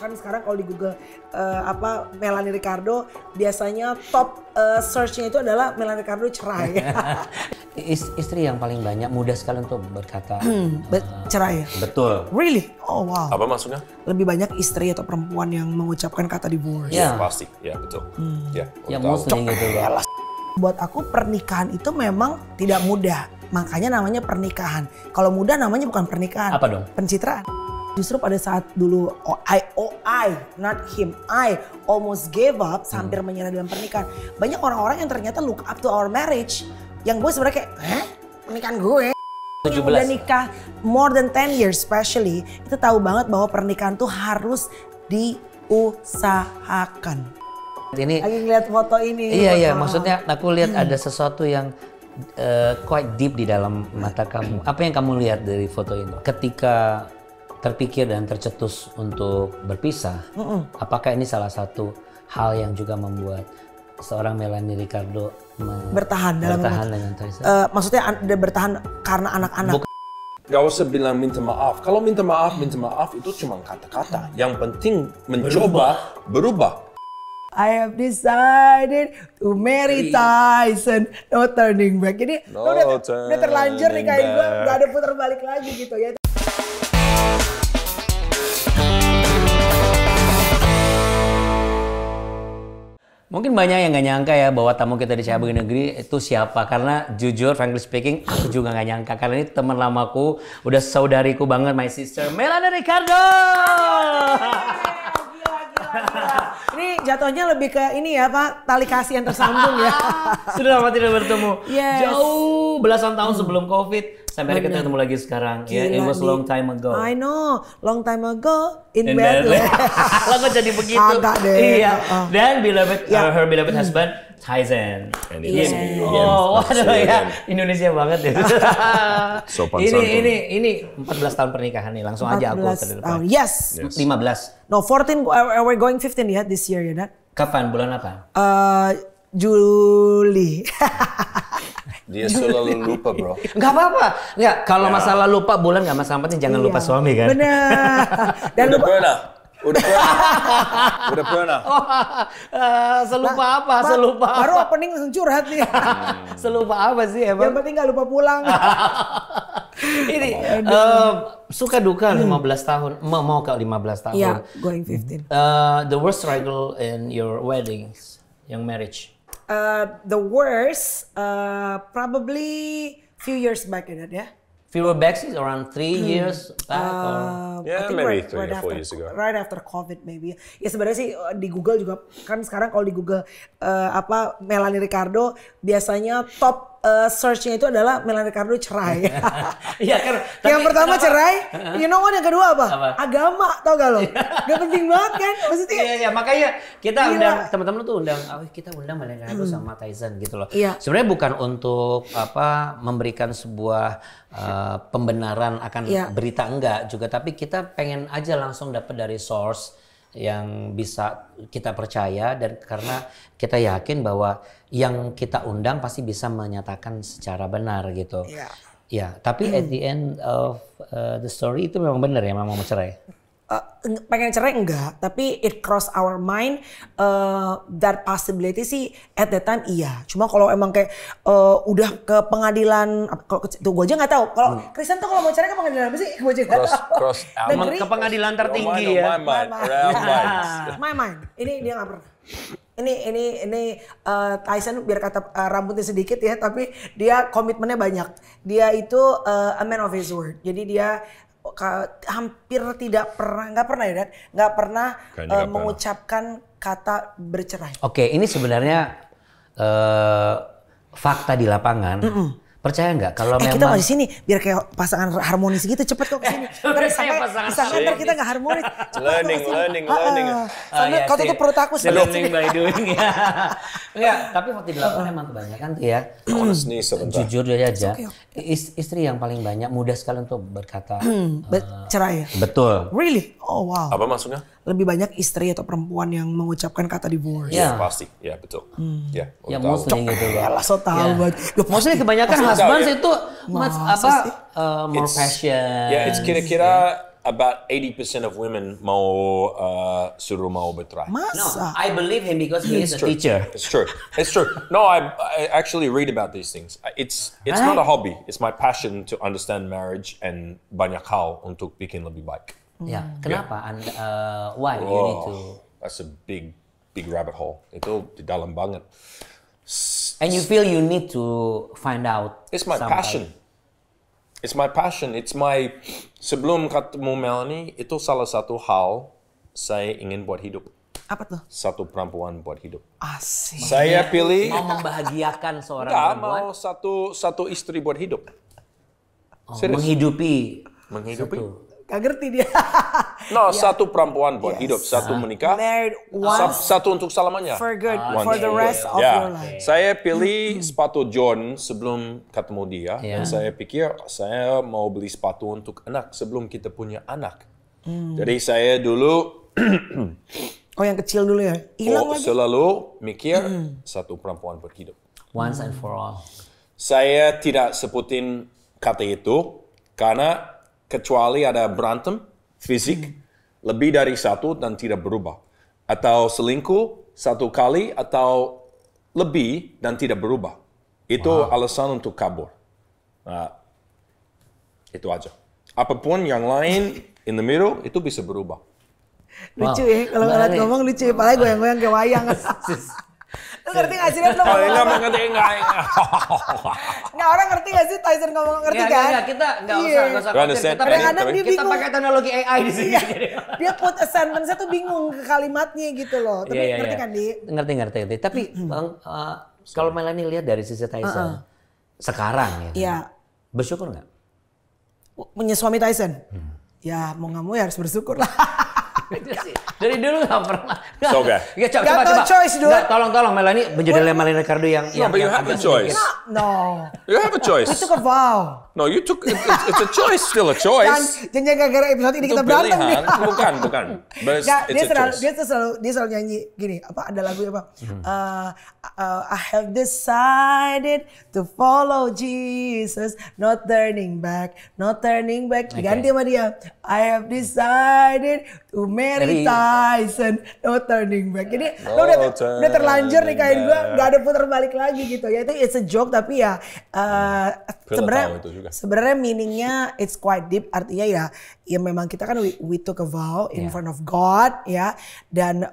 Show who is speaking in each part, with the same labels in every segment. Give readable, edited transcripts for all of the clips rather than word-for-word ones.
Speaker 1: kan sekarang kalau di Google Melanie Ricardo biasanya top search-nya itu adalah Melanie Ricardo cerai.
Speaker 2: Istri yang paling banyak mudah sekali untuk berkata
Speaker 1: cerai ya?
Speaker 2: Betul.
Speaker 1: Really? Oh wow.
Speaker 3: Apa maksudnya?
Speaker 1: Lebih banyak istri atau perempuan yang mengucapkan kata divorce.
Speaker 2: Ya.
Speaker 3: Pasti, ya betul. Ya,
Speaker 2: Yang muslim gitu loh.
Speaker 1: Buat aku pernikahan itu memang tidak mudah. Makanya namanya pernikahan. Kalau mudah namanya bukan pernikahan.
Speaker 2: Apa dong?
Speaker 1: Pencitraan. Justru pada saat dulu I, not him, I almost gave up, hampir menyerah dalam pernikahan. Banyak orang-orang yang ternyata look up to our marriage. Yang gue sebenarnya kayak, pernikahan gue?
Speaker 2: 17.
Speaker 1: Yang udah nikah more than 10 years especially, itu tahu banget bahwa pernikahan tuh harus diusahakan.
Speaker 2: Ini
Speaker 1: Lagi ngeliat foto ini.
Speaker 2: iya, maksudnya aku lihat ada sesuatu yang quite deep di dalam mata kamu. Apa yang kamu lihat dari foto ini? Ketika terpikir dan tercetus untuk berpisah, apakah ini salah satu hal yang juga membuat seorang Melanie Ricardo
Speaker 1: bertahan
Speaker 2: dengan Tyson?
Speaker 1: Maksudnya bertahan karena anak-anak.
Speaker 3: Gak usah bilang minta maaf. Kalau minta maaf itu cuma kata-kata. Yang penting mencoba berubah.
Speaker 1: I have decided to marry Tyson, no turning back. Jadi udah terlanjur nih kayak gue, gak ada putar balik lagi gitu ya.
Speaker 2: Mungkin banyak yang nggak nyangka ya bahwa tamu kita di Cabang Negeri itu siapa. Karena jujur, frankly speaking, aku juga nggak nyangka. Karena ini teman lamaku, udah saudariku banget, my sister, Melanie Ricardo.
Speaker 1: Gila. Ini jatuhnya lebih ke ini ya Pak, tali kasih yang tersambung ya.
Speaker 2: Sudah lama tidak bertemu.
Speaker 1: Yes.
Speaker 2: Jauh belasan tahun sebelum COVID. Sampai kita ketemu lagi sekarang. It was long time ago.
Speaker 1: I know, long time ago in
Speaker 2: bed.
Speaker 1: bed.
Speaker 2: Lah kok jadi begitu?
Speaker 1: Agak deh.
Speaker 2: Iya. Dan her beloved husband, Tyson. Waduh ya, Indonesia banget ya.
Speaker 3: Sopan santun.
Speaker 2: Ini 14 tahun pernikahan nih, langsung aja aku ke depan.
Speaker 1: Yes.
Speaker 2: 15.
Speaker 1: No, 14, we're going 15 ya this year ya, Nat?
Speaker 2: Kapan? Bulan apa?
Speaker 1: Juli.
Speaker 3: Dia selalu lupa, bro.
Speaker 2: Gak apa-apa. Nggak, kalau masalah lupa bulan nggak masalah, penting jangan lupa suami kan.
Speaker 1: Benar. Dan
Speaker 3: Udah pernah.
Speaker 2: Selupa apa? Selupa apa?
Speaker 1: Baru opening langsung curhat nih.
Speaker 2: Selupa apa sih emang?
Speaker 1: Yang penting gak lupa pulang.
Speaker 2: Ini suka duka 15 tahun. Mau ke 15 tahun.
Speaker 1: Iya, going 15.
Speaker 2: The worst struggle in your weddings, your marriage.
Speaker 1: The worst, probably few years back ya.
Speaker 2: Few back is around 3 years back or?
Speaker 3: Yeah, maybe 3 or 4 years ago.
Speaker 1: Right after COVID maybe. Ya sebenarnya sih di Google juga kan sekarang kalau di Google Melanie Ricardo biasanya top search-nya itu adalah Melanie Ricardo cerai.
Speaker 2: Iya kan.
Speaker 1: Yang pertama cerai, you know what, yang kedua apa? Agama, tau gak lo? Gak penting banat kan? Maksudnya.
Speaker 2: Iya, makanya kita undang teman-teman tuh kita undang Melanie Ricardo sama Tyson gitu loh.
Speaker 1: Iya.
Speaker 2: Sebenarnya bukan untuk memberikan sebuah pembenaran akan berita enggak juga, tapi kita pengen aja langsung dapat dari source yang bisa kita percaya, dan karena kita yakin bahwa yang kita undang pasti bisa menyatakan secara benar gitu.
Speaker 1: Iya.
Speaker 2: Ya, tapi at the end of the story itu memang benar ya, memang mau cerai.
Speaker 1: Pengen cerai enggak, tapi it cross our mind that possibility sih at that time iya. Cuma kalau emang kayak udah ke pengadilan, kalau tuh gue aja nggak tahu. Kalau Kristen tuh kalau mau cerai ke pengadilan apa sih? Gue aja nggak tahu.
Speaker 2: Ke pengadilan tertinggi ya.
Speaker 3: My mind.
Speaker 1: Ini dia nggak pernah. Ini Tyson biar kata rambutnya sedikit ya, tapi dia komitmennya banyak. Dia itu a man of his word. Jadi dia hampir nggak pernah mengucapkan kata bercerai.
Speaker 2: Oke, ini sebenarnya fakta di lapangan. Percaya nggak kalau memang
Speaker 1: kita mau di sini biar kayak pasangan harmonis gitu, cepet kok kesini. Disangka ntar kita nggak harmonis.
Speaker 3: Learning.
Speaker 1: Soalnya kau tutup perut aku sih.
Speaker 2: Learning by doing ya. Enggak, tapi waktu di lapangan emang kebanyakan tuh ya. Jujur aja. Istri yang paling banyak mudah sekali untuk berkata
Speaker 1: cerai ya.
Speaker 2: Betul.
Speaker 1: Really? Oh wow.
Speaker 3: Apa maksudnya?
Speaker 1: Lebih banyak istri atau perempuan yang mengucapkan kata divorce.
Speaker 2: Ya.
Speaker 3: Pasti, ya betul. Ya,
Speaker 2: yang muslim gitu loh.
Speaker 1: Yalah, so tahu banget.
Speaker 2: Maksudnya kebanyakan husband itu more passion.
Speaker 3: Ya, it's kira-kira about 80% of women mau suruh mau bercerai.
Speaker 2: No,
Speaker 1: Masa?
Speaker 2: I believe him because he is a teacher.
Speaker 3: It's true. It's true. No, I actually read about these things. It's not a hobby. It's my passion to understand marriage and banyak hal untuk bikin lebih baik.
Speaker 2: Ya, kenapa? Why you need to?
Speaker 3: That's a big rabbit hole. Itu di dalam banget.
Speaker 2: And you feel you need to find out.
Speaker 3: It's my passion. It's my passion. It's my sebelum ketemu Melanie itu salah satu hal saya ingin buat hidup.
Speaker 1: Apa tuh?
Speaker 3: Satu perempuan buat hidup.
Speaker 1: Asik.
Speaker 3: Saya pilih
Speaker 2: Mau membahagiakan seorang
Speaker 3: enggak
Speaker 2: perempuan.
Speaker 3: mau satu istri buat hidup.
Speaker 2: Oh, menghidupi.
Speaker 1: Gak ngerti dia.
Speaker 3: No, satu perempuan buat hidup, satu menikah,
Speaker 1: Married once
Speaker 3: satu untuk selamanya.
Speaker 1: for good,
Speaker 3: Once
Speaker 1: for the rest of
Speaker 3: Ya.
Speaker 1: your life.
Speaker 3: Saya pilih sepatu Jordan sebelum ketemu dia,
Speaker 2: Yeah.
Speaker 3: dan saya pikir saya mau beli sepatu untuk anak sebelum kita punya anak. Jadi saya dulu
Speaker 1: Oh yang kecil dulu ya? Hilang lagi.
Speaker 3: selalu mikir satu perempuan buat hidup.
Speaker 2: Once and for all.
Speaker 3: Saya tidak sebutin kata itu karena kecuali ada berantem fisik lebih dari satu dan tidak berubah. Atau selingkuh satu kali atau lebih dan tidak berubah. Itu alasan untuk kabur. Nah, itu aja. Apapun yang lain in the middle itu bisa berubah.
Speaker 1: Lucu ya, kalau ngeliat ngomong lucu ya, apalagi goyang-goyang kayak wayang. Lu ngerti gak sih? Lu
Speaker 3: Oh,
Speaker 1: ngomong
Speaker 3: enggak
Speaker 1: apa?
Speaker 3: mengerti enggak.
Speaker 1: Nggak, orang ngerti gak sih Tyson ngomong, ngerti kan?
Speaker 2: Enggak, kita enggak
Speaker 1: Iya.
Speaker 2: usah khawatir.
Speaker 3: Understand?
Speaker 1: Kadang-kadang dia
Speaker 2: Kita
Speaker 1: bingung.
Speaker 2: pakai teknologi AI di sini.
Speaker 1: Dia put a sentence-nya tuh bingung ke kalimatnya gitu loh. Tapi
Speaker 2: Iya,
Speaker 1: ngerti kan, Di?
Speaker 2: Ngerti. Tapi Bang, kalau Melanie lihat dari sisi Tyson sekarang ya,
Speaker 1: Iya.
Speaker 2: bersyukur nggak?
Speaker 1: Punya suami Tyson? Ya mau gak mau ya harus bersyukur lah.
Speaker 2: Dari dulu nggak pernah.
Speaker 3: So good.
Speaker 2: Ya,
Speaker 1: Gak tau choice, dude.
Speaker 2: Nggak, tolong Melanie menjadi Melanie Ricardo yang
Speaker 3: but you have a
Speaker 2: agak
Speaker 3: choice.
Speaker 2: sedikit-
Speaker 1: No.
Speaker 3: You have a choice.
Speaker 1: We took a vow.
Speaker 3: No, you took it's a choice, still a choice.
Speaker 1: Jangan gara-gara episode ini
Speaker 3: Itu
Speaker 1: kita berantem nih.
Speaker 3: pilihan, bukan. But
Speaker 1: Nggak,
Speaker 3: it's a choice.
Speaker 1: dia selalu nyanyi gini, apa ada lagu apa? I have decided to follow Jesus, not turning back. Diganti sama dia. I have decided to marry Tyson, no turning back. Jadi lo udah terlanjur nikahin gue, nggak ada putar balik lagi gitu. Ya itu it's a joke tapi ya sebenarnya meaningnya it's quite deep. Artinya ya memang kita kan we took a vow in front of God ya, dan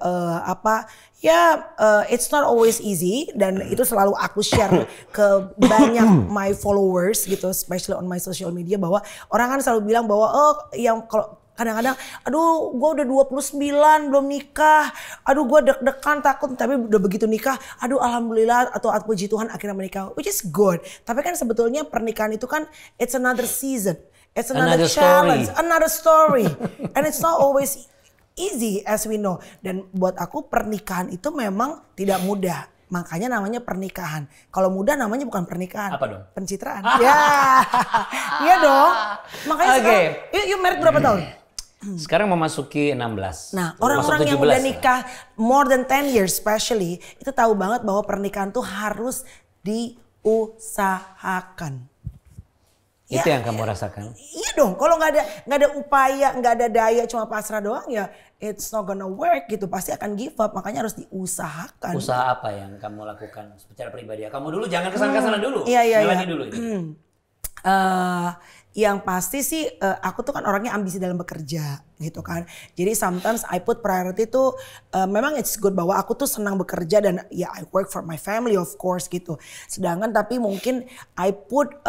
Speaker 1: it's not always easy, dan itu selalu aku share ke banyak my followers gitu, especially on my social media, bahwa orang kan selalu bilang bahwa yang kalau kadang-kadang, aduh gue udah 29 belum nikah, aduh gue deg-degan takut, tapi udah begitu nikah, aduh alhamdulillah atau puji Tuhan akhirnya menikah, which is good. Tapi kan sebetulnya pernikahan itu kan it's another season, it's another challenge, another story, and it's not always easy as we know. Dan buat aku pernikahan itu memang tidak mudah. Makanya namanya pernikahan. Kalau mudah namanya bukan pernikahan.
Speaker 2: Apa dong?
Speaker 1: Pencitraan. Ya, iya dong. Makanya sekarang, you married berapa tahun?
Speaker 2: Sekarang memasuki 16.
Speaker 1: Nah, orang-orang yang udah nikah more than 10 years especially, itu tahu banget bahwa pernikahan tuh harus diusahakan.
Speaker 2: Itu yang kamu rasakan?
Speaker 1: Iya dong, kalau nggak ada upaya, nggak ada daya, cuma pasrah doang ya, it's not gonna work gitu, pasti akan give up. Makanya harus diusahakan.
Speaker 2: Usaha apa yang kamu lakukan secara pribadi? Kamu dulu jangan kesana-kesana dulu.
Speaker 1: Iya.
Speaker 2: Melanie dulu.
Speaker 1: Yang pasti sih aku tuh kan orangnya ambisi dalam bekerja gitu kan. Jadi sometimes I put priority tuh memang it's good bahwa aku tuh senang bekerja dan ya I work for my family of course gitu. Sedangkan tapi mungkin I put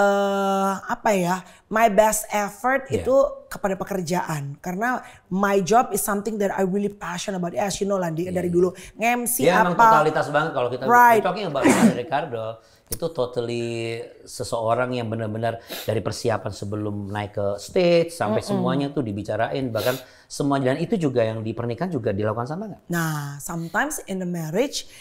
Speaker 1: my best effort itu kepada pekerjaan, karena my job is something that I really passionate about. As you know Landi, dari dulu nge-MC
Speaker 2: Dia
Speaker 1: apa.
Speaker 2: memang totalitas banget kalau kita talking about Ricardo. Itu totally seseorang yang benar-benar dari persiapan sebelum naik ke stage sampai semuanya tuh dibicarain, bahkan semuanya, dan itu juga yang di pernikahan juga dilakukan sama nggak?
Speaker 1: Nah, sometimes in the marriage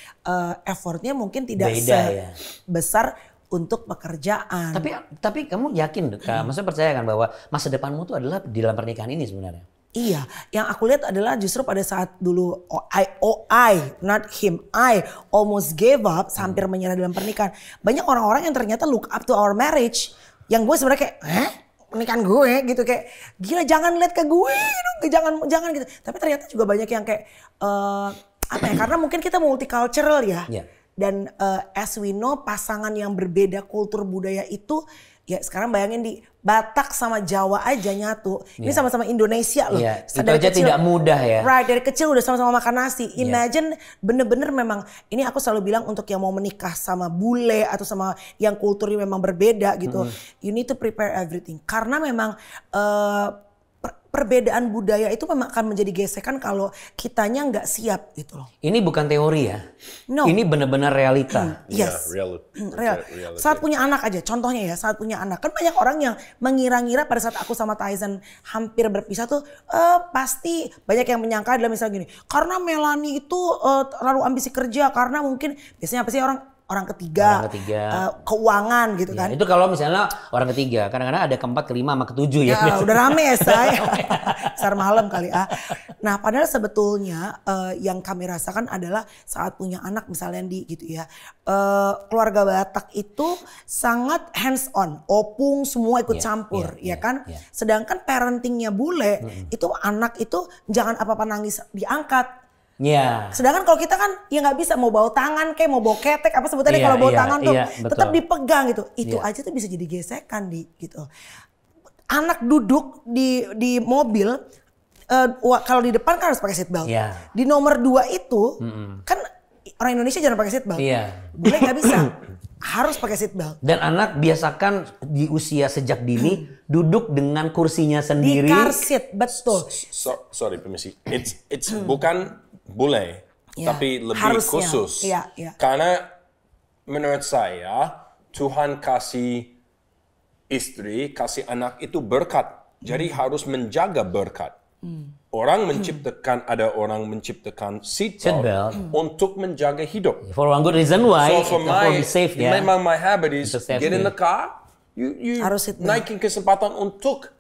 Speaker 1: effortnya mungkin tidak
Speaker 2: beda,
Speaker 1: sebesar untuk pekerjaan.
Speaker 2: Tapi kamu yakin, maksudnya percaya kan bahwa masa depanmu tuh adalah di dalam pernikahan ini sebenarnya?
Speaker 1: Iya, yang aku lihat adalah justru pada saat dulu I almost gave up, hampir menyerah dalam pernikahan. Banyak orang-orang yang ternyata look up to our marriage, yang gue sebenarnya kayak, pernikahan gue gitu, kayak gila jangan lihat ke gue dong, jangan gitu. Tapi ternyata juga banyak yang kayak apa ya, karena mungkin kita multicultural ya. Dan as we know, pasangan yang berbeda kultur budaya itu, ya sekarang bayangin di Batak sama Jawa aja nyatu. Ini sama-sama Indonesia loh.
Speaker 2: Itu aja kecil, tidak mudah ya.
Speaker 1: Right, dari kecil udah sama-sama makan nasi. Imagine bener-bener memang, ini aku selalu bilang untuk yang mau menikah sama bule atau sama yang kulturnya memang berbeda gitu. You need to prepare everything. Karena memang perbedaan budaya itu memang akan menjadi gesekan kalau kitanya nggak siap gitu loh.
Speaker 2: Ini bukan teori ya? No. Ini benar-benar realita.
Speaker 1: Yes. Real. Saat punya anak aja, contohnya ya, saat punya anak. Kan banyak orang yang mengira-ngira pada saat aku sama Tyson hampir berpisah tuh, pasti banyak yang menyangka adalah misalnya gini, karena Melanie itu terlalu ambisi kerja, karena mungkin biasanya apa sih orang ketiga. Keuangan gitu kan.
Speaker 2: Itu kalau misalnya orang ketiga, kadang-kadang ada keempat, kelima, sama ketujuh ya.
Speaker 1: Udah rame ya say. Besar malam kali Nah padahal sebetulnya yang kami rasakan adalah saat punya anak misalnya gitu ya. Keluarga Batak itu sangat hands on. Opung semua ikut campur ya kan. Sedangkan parentingnya bule itu anak itu jangan apa-apa nangis diangkat. Sedangkan kalau kita kan ya nggak bisa mau bawa tangan kayak mau bawa ketek apa sebutannya kalau bawa tangan tuh tetap dipegang gitu. Itu aja tuh bisa jadi gesekan gitu. Anak duduk di mobil kalau di depan kan harus pakai seatbelt. Di nomor 2 itu kan orang Indonesia jarang pakai seatbelt. Bule nggak bisa. Harus pakai seatbelt.
Speaker 2: Dan anak biasakan di usia sejak dini duduk dengan kursinya sendiri.
Speaker 1: Di car seat, betul.
Speaker 3: Sorry, permisi. It's bukan bule, tapi lebih harusnya khusus. Karena menurut saya Tuhan kasih istri, kasih anak itu berkat. Jadi harus menjaga berkat. Orang menciptakan, ada orang menciptakan seatbelt untuk menjaga hidup.
Speaker 2: For one good reason why.
Speaker 3: So for be safe, memang my habit is get in the car, you naikin kesempatan untuk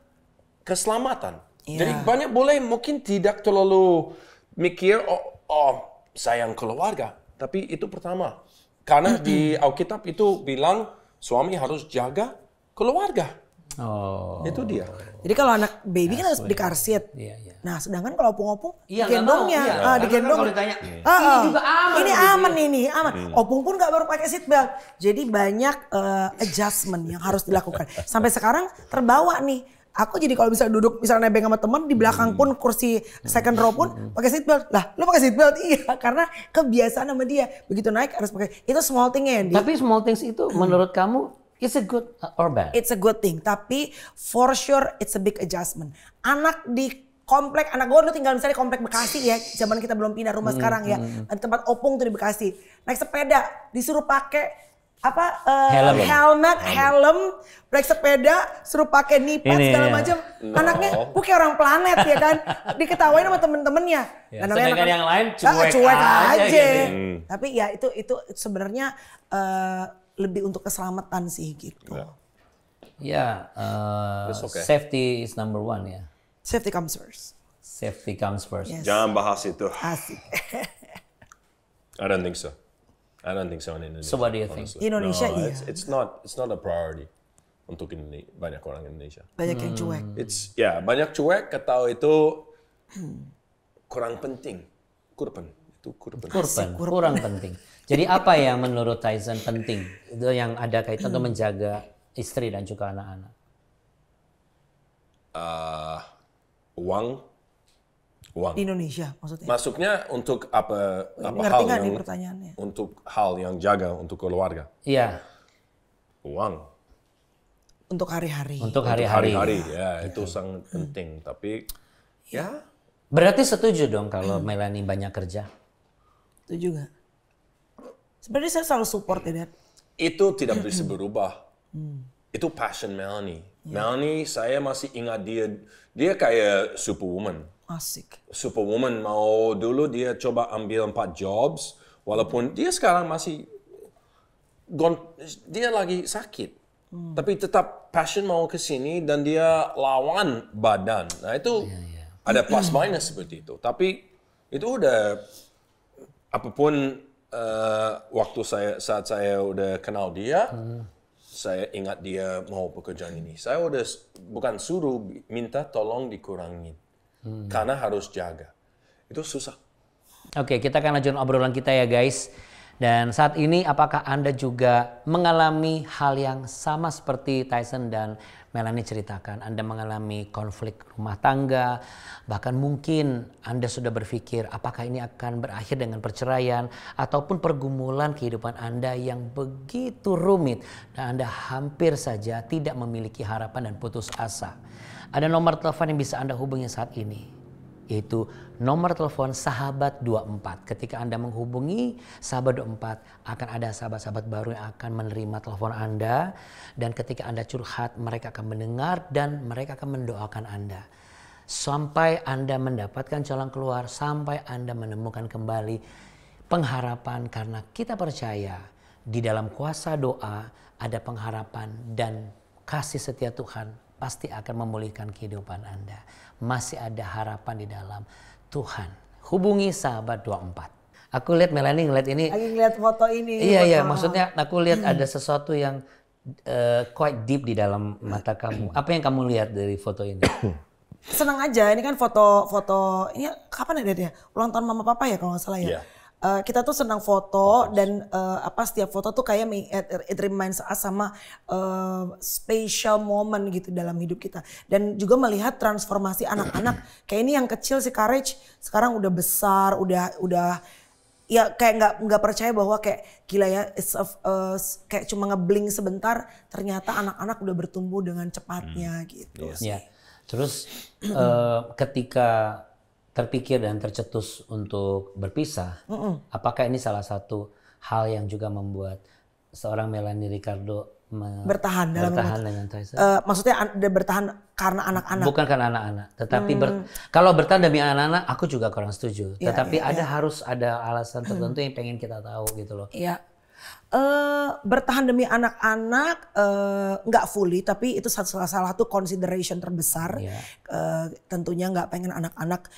Speaker 3: keselamatan. Jadi banyak boleh mungkin tidak terlalu mikir, sayang keluarga. Tapi itu pertama. Karena di Alkitab itu bilang suami harus jaga keluarga. Itu dia.
Speaker 1: Jadi kalau anak baby kan harus di car seat. Nah sedangkan kalau opung-opung digendongnya. Digendong. Ini juga aman. Ini aman ini, aman. Opung pun gak baru pakai seat belt. Jadi banyak adjustment yang harus dilakukan. Sampai sekarang terbawa nih. Aku jadi kalau bisa duduk misalnya nebeng sama temen di belakang pun kursi second row pun pakai seat belt. Lah, lu pakai seat belt? Iya, karena kebiasaan sama dia. Begitu naik harus pakai. Itu small thing ya, Andy.
Speaker 2: Tapi small things itu menurut kamu it's a good or bad?
Speaker 1: It's a good thing, tapi for sure it's a big adjustment. Anak di komplek, anak gue dulu tinggal misalnya di komplek Bekasi ya, zaman kita belum pindah rumah sekarang ya. Di tempat opung tuh di Bekasi. Naik sepeda disuruh pakai helm, naik sepeda, suruh pakai nipat segala macam. Anaknya gue kayak orang planet ya kan. Diketawain sama temen-temennya.
Speaker 2: Sedangkan yang lain
Speaker 1: cuek aja. Tapi ya itu sebenarnya lebih untuk keselamatan sih gitu.
Speaker 2: Safety is number one ya.
Speaker 1: Safety comes first.
Speaker 2: Safety comes first.
Speaker 3: Yes. Jangan bahas itu.
Speaker 1: Asik.
Speaker 3: I don't think so. I don't think so in Indonesia.
Speaker 2: So what do you think?
Speaker 1: Indonesia iya.
Speaker 3: It's not a priority untuk banyak orang Indonesia.
Speaker 1: Banyak yang cuek.
Speaker 3: Banyak cuek atau itu kurang penting. Kurang
Speaker 2: penting. Jadi apa yang menurut Tyson penting? Itu yang ada kaitan untuk menjaga istri dan juga anak-anak.
Speaker 3: Uang.
Speaker 1: Di Indonesia maksudnya.
Speaker 3: Masuknya untuk apa
Speaker 1: hal yang pertanyaannya?
Speaker 3: Untuk hal yang jaga untuk keluarga.
Speaker 2: Iya.
Speaker 3: Uang.
Speaker 1: Untuk hari-hari.
Speaker 2: Untuk hari-hari.
Speaker 3: Itu sangat penting. Tapi
Speaker 2: Berarti setuju dong kalau Melanie banyak kerja?
Speaker 1: Setuju gak? Sebenarnya saya selalu support ya, Dad.
Speaker 3: Itu tidak bisa berubah. Itu passion Melanie. Melanie, saya masih ingat dia kayak superwoman.
Speaker 1: Asik.
Speaker 3: Superwoman mau dulu dia coba ambil 4 jobs, walaupun dia sekarang masih dia lagi sakit. Tapi tetap passion mau ke sini dan dia lawan badan. Nah itu ada plus minus seperti itu. Tapi itu udah apapun waktu saat saya udah kenal dia, saya ingat dia mau pekerjaan ini, saya udah bukan suruh, minta tolong dikurangin. Karena harus jaga. Itu susah.
Speaker 2: Oke, kita akan lanjutkan obrolan kita ya guys. Dan saat ini apakah Anda juga mengalami hal yang sama seperti Tyson dan Melanie ceritakan? Anda mengalami konflik rumah tangga, bahkan mungkin Anda sudah berpikir apakah ini akan berakhir dengan perceraian ataupun pergumulan kehidupan Anda yang begitu rumit dan Anda hampir saja tidak memiliki harapan dan putus asa. Ada nomor telepon yang bisa Anda hubungi saat ini, yaitu nomor telepon Sahabat 24. Ketika Anda menghubungi Sahabat 24, akan ada sahabat-sahabat baru yang akan menerima telepon Anda. Dan ketika Anda curhat, mereka akan mendengar dan mereka akan mendoakan Anda. Sampai Anda mendapatkan jalan keluar, sampai Anda menemukan kembali pengharapan. Karena kita percaya di dalam kuasa doa ada pengharapan dan kasih setia Tuhan pasti akan memulihkan kehidupan Anda. Masih ada harapan di dalam Tuhan. Hubungi Sahabat 24. Aku lihat Melanie ngeliat ini.
Speaker 1: Lagi ngeliat foto ini.
Speaker 2: Iya, maksudnya aku lihat ada sesuatu yang quite deep di dalam mata kamu. Apa yang kamu lihat dari foto ini?
Speaker 1: Senang aja, ini kan foto ini kapan ya dia? Ulang tahun mama papa ya kalau nggak salah ya.
Speaker 3: Yeah.
Speaker 1: Kita tuh senang foto dan setiap foto tuh kayak it reminds us sama special moment gitu dalam hidup kita. Dan juga melihat transformasi anak-anak kayak ini yang kecil si Courage sekarang udah besar, udah ya kayak nggak percaya bahwa kayak gila ya, kayak cuma ngebling sebentar ternyata anak-anak udah bertumbuh dengan cepatnya gitu.
Speaker 2: Ya. Terus ketika terpikir dan tercetus untuk berpisah, apakah ini salah satu hal yang juga membuat seorang Melanie Ricardo
Speaker 1: bertahan
Speaker 2: dengan Tyson?
Speaker 1: Maksudnya bertahan karena anak-anak?
Speaker 2: Bukan karena anak-anak, tetapi kalau bertahan demi anak-anak, aku juga kurang setuju. Tetapi harus ada alasan tertentu yang pengen kita tahu gitu loh.
Speaker 1: Iya. Bertahan demi anak-anak nggak fully, tapi itu salah satu consideration terbesar. Tentunya nggak pengen anak-anak.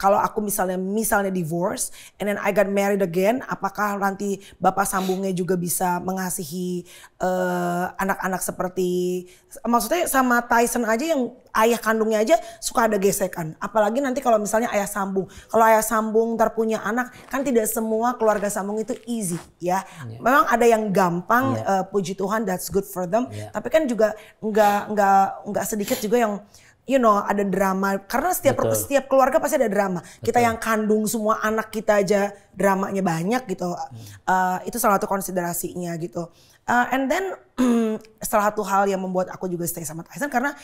Speaker 1: Kalau aku misalnya divorce and then I got married again, apakah nanti bapak sambungnya juga bisa mengasihi anak-anak seperti, maksudnya sama Tyson aja yang ayah kandungnya aja suka ada gesekan. Apalagi nanti kalau misalnya ayah sambung. Kalau ayah sambung ntar punya anak, kan tidak semua keluarga sambung itu easy ya. Memang ada yang gampang, puji Tuhan, that's good for them. Tapi kan juga nggak sedikit juga yang ada drama. Karena setiap keluarga pasti ada drama. Kita yang kandung semua anak kita aja dramanya banyak gitu. Itu salah satu konsiderasinya gitu. And then salah satu hal yang membuat aku juga stay sama Tyson karena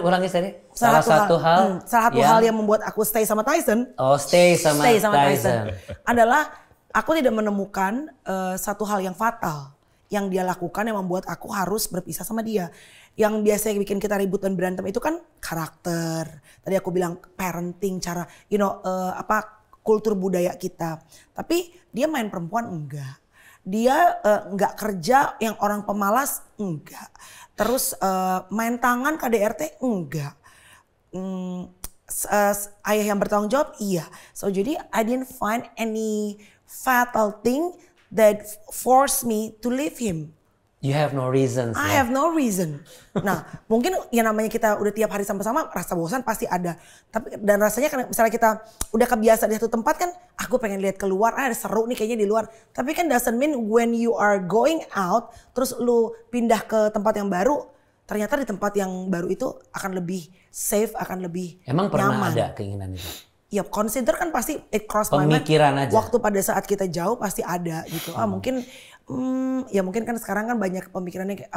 Speaker 2: ulangi tadi. Salah satu hal
Speaker 1: yang membuat aku stay sama Tyson.
Speaker 2: Stay sama Tyson
Speaker 1: adalah aku tidak menemukan satu hal yang fatal yang dia lakukan yang membuat aku harus berpisah sama dia. Yang biasanya bikin kita ribut dan berantem itu kan karakter. Tadi aku bilang parenting, cara kultur budaya kita. Tapi dia main perempuan enggak. Dia nggak kerja yang orang pemalas enggak. Terus main tangan KDRT enggak. Ayah yang bertanggung jawab iya. So jadi I didn't find any fatal thing that forced me to leave him.
Speaker 2: You have no reason.
Speaker 1: I have no reason. Nah, mungkin yang namanya kita udah tiap hari sama-sama, rasa bosan pasti ada. Tapi dan rasanya kan misalnya kita udah kebiasa di satu tempat kan, aku pengen lihat keluar, seru nih kayaknya di luar. Tapi kan doesn't mean when you are going out, terus lu pindah ke tempat yang baru, ternyata di tempat yang baru itu akan lebih safe, akan lebih
Speaker 2: Emang pernah
Speaker 1: nyaman.
Speaker 2: ada keinginan itu?
Speaker 1: Ya consider kan pasti it cross my mind.
Speaker 2: Pemikiran aja.
Speaker 1: Waktu pada saat kita jauh pasti ada gitu. Mungkin kan sekarang kan banyak pemikirannya kayak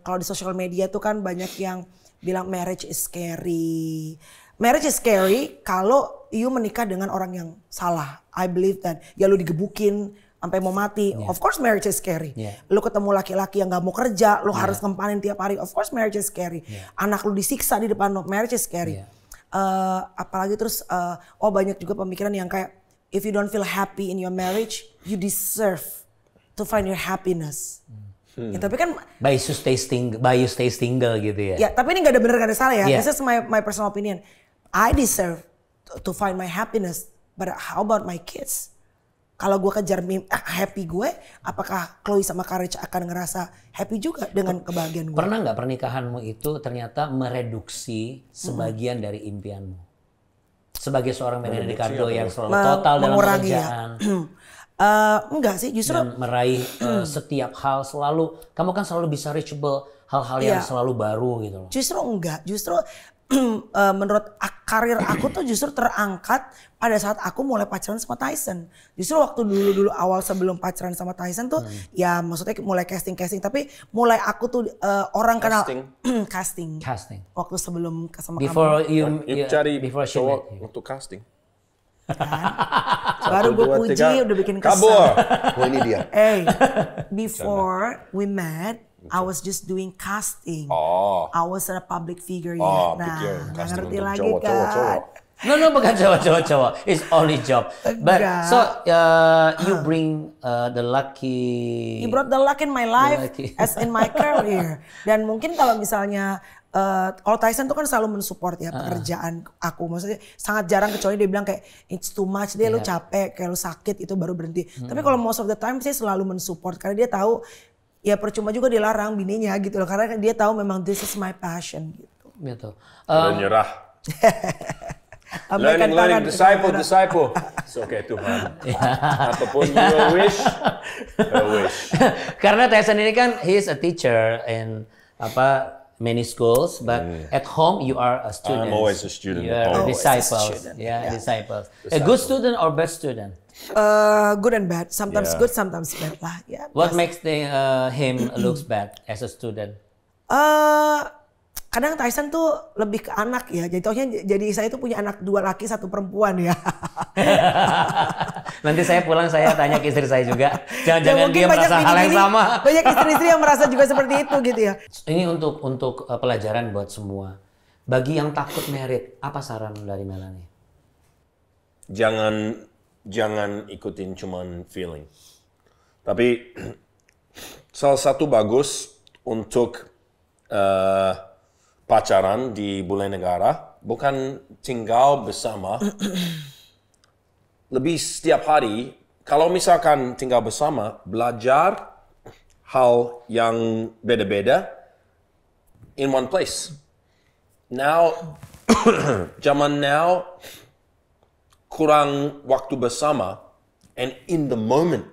Speaker 1: kalau di sosial media tuh kan banyak yang bilang marriage is scary. Marriage is scary kalau you menikah dengan orang yang salah. I believe that. Ya lu digebukin sampai mau mati. Of course marriage is scary. Lu ketemu laki-laki yang gak mau kerja, lu harus ngempanin tiap hari. Of course marriage is scary. Anak lu disiksa di depan lu, marriage is scary. Apalagi terus banyak juga pemikiran yang kayak if you don't feel happy in your marriage, you deserve to find your happiness. Ya, tapi kan
Speaker 2: by you stay single gitu ya.
Speaker 1: Ya, tapi ini nggak ada benar nggak ada salah ya. This is my personal opinion. I deserve to find my happiness, but how about my kids? kalau gue kejar happy gue, apakah Chloe sama Courage akan ngerasa happy juga dengan kebahagiaan gue?
Speaker 2: Pernah nggak pernikahanmu itu ternyata mereduksi sebagian dari impianmu? Sebagai seorang Melanie Ricardo yang selalu total dalam pekerjaan.
Speaker 1: Enggak sih, justru
Speaker 2: dan meraih setiap hal selalu, kamu kan selalu bisa reachable hal-hal yang selalu baru gitu loh.
Speaker 1: Justru enggak, justru menurut karir aku tuh justru terangkat pada saat aku mulai pacaran sama Tyson. Justru waktu dulu awal sebelum pacaran sama Tyson tuh ya maksudnya mulai casting, tapi mulai aku tuh orang kenal casting. Waktu sebelum sama
Speaker 2: before
Speaker 1: kamu.
Speaker 2: you
Speaker 3: cari
Speaker 2: before she
Speaker 3: cowok
Speaker 2: met you.
Speaker 3: untuk casting.
Speaker 1: Kan? Baru gue puji udah bikin kesel.
Speaker 3: Kabur. Oh ini dia.
Speaker 1: Before we met, I was just doing casting. I was a public figure
Speaker 3: Oh,
Speaker 1: Nah, nggak ngerti lagi
Speaker 3: cowok.
Speaker 2: No, bukan cowok. It's only job. But so you bring the lucky.
Speaker 1: You brought the luck in my life as in my career. Dan mungkin kalau misalnya kalau Tyson tuh kan selalu mensupport ya pekerjaan aku. Maksudnya sangat jarang kecuali dia bilang kayak it's too much, lu capek, kayak lu sakit itu baru berhenti. Tapi kalau most of the time sih selalu mensupport karena dia tahu ya percuma juga dilarang bininya gitu loh. Karena dia tahu memang this is my passion gitu.
Speaker 2: Gitu.
Speaker 3: Dan nyerah. Learning, disciple. It's okay Tuhan. Apapun your wish, her wish.
Speaker 2: Karena Tyson ini kan he is a teacher in many schools, but at home you are a student.
Speaker 3: I'm always a student.
Speaker 2: You are disciples. Disciples. A good student or bad student?
Speaker 1: Good and bad. Sometimes good, sometimes bad lah. Yeah,
Speaker 2: What makes him looks bad as a student?
Speaker 1: Kadang Tyson tuh lebih ke anak ya. Jadi saya tuh punya anak 2 laki 1 perempuan ya.
Speaker 2: Nanti saya pulang saya tanya ke istri saya juga. Jangan-jangan dia merasa hal yang sama.
Speaker 1: Banyak istri-istri yang merasa juga seperti itu gitu ya.
Speaker 2: Ini untuk pelajaran buat semua. Bagi yang takut merit, apa saran dari Melanie?
Speaker 3: Jangan ikutin cuman feeling. Tapi salah satu bagus untuk pacaran di bule negara bukan tinggal bersama. Lebih setiap hari, kalau misalkan tinggal bersama, belajar hal yang beda-beda in one place. Now, zaman now kurang waktu bersama and in the moment